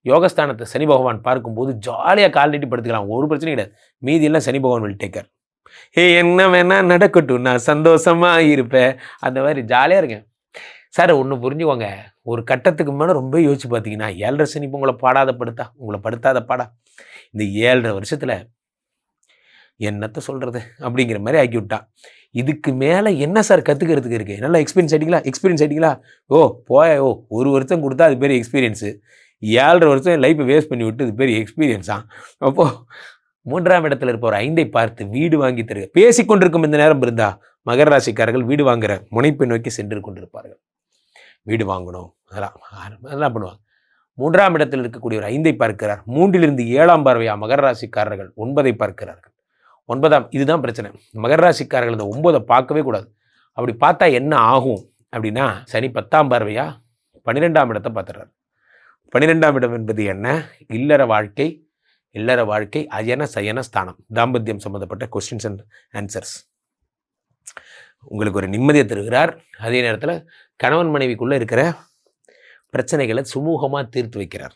யோகஸ்தானத்தை சனி பகவான் பார்க்கும்போது ஜாலியாக கால் நீட்டி படுத்துக்கலாம், ஒரு பிரச்சனையும் கிடையாது. மீதியெல்லாம் சனி பகவான் வில் டேக்கர். என்ன வேணா நடக்கட்டும், நான் சந்தோஷமா இருப்பேன், அந்த மாதிரி ஜாலியாக இருக்கேன். சார் ஒன்று புரிஞ்சுக்கோங்க, ஒரு கட்டத்துக்கு மேலே ரொம்ப யோசிச்சு பார்த்தீங்கன்னா 7.5 சனி இப்போ உங்களை படுத்தாத பாடா. இந்த 7.5 வருஷத்தில் என்னத்தை சொல்கிறது அப்படிங்கிற மாதிரி ஆக்கி விட்டான். இதுக்கு மேலே என்ன சார் கற்றுக்கிறதுக்கு இருக்குது? நல்லா எக்ஸ்பீரியன்ஸ் ஆகிட்டீங்களா? ஒரு வருஷம் கொடுத்தா அது பேர் எக்ஸ்பீரியன்ஸு. 7.5 வருஷம் லைஃப்பை வேஸ்ட் பண்ணி விட்டு இது பேர் எக்ஸ்பீரியன்ஸா? அப்போது 3ஆம் இடத்துல இருப்பவர் 5ஐ பார்த்து வீடு வாங்கி தருக. பேசிக்கொண்டிருக்கும் இந்த நேரம் இருந்தால் மகர ராசிக்காரர்கள் வீடு வாங்குகிற முனைப்பை நோக்கி சென்று கொண்டிருப்பார்கள். வீடு வாங்கணும், அதெல்லாம் பண்ணுவாங்க. 3ஆம் இடத்தில் இருக்கக்கூடிய ஒரு 5ஐ பார்க்கிறார். 3லிருந்து 7ஆம் பார்வையா மகர ராசிக்காரர்கள் 9ஐ பார்க்கிறார்கள். 9ஆம், இதுதான் பிரச்சனை. மகர ராசிக்காரர்கள் இந்த 9ஐ பார்க்கவே கூடாது. அப்படி பார்த்தா என்ன ஆகும் அப்படின்னா, சனி 10ஆம் பார்வையா 12ஆம் இடத்தை பார்த்துறாரு. 12ஆம் இடம் என்பது என்ன? இல்லற வாழ்க்கை அயன சயன ஸ்தானம், தாம்பத்தியம் சம்பந்தப்பட்ட கொஸ்டின்ஸ் அண்ட் ஆன்சர்ஸ். உங்களுக்கு ஒரு நிம்மதியை தருகிறார். அதே நேரத்தில் கணவன் மனைவிக்குள்ளே இருக்கிற பிரச்சனைகளை சுமூகமாக தீர்த்து வைக்கிறார்.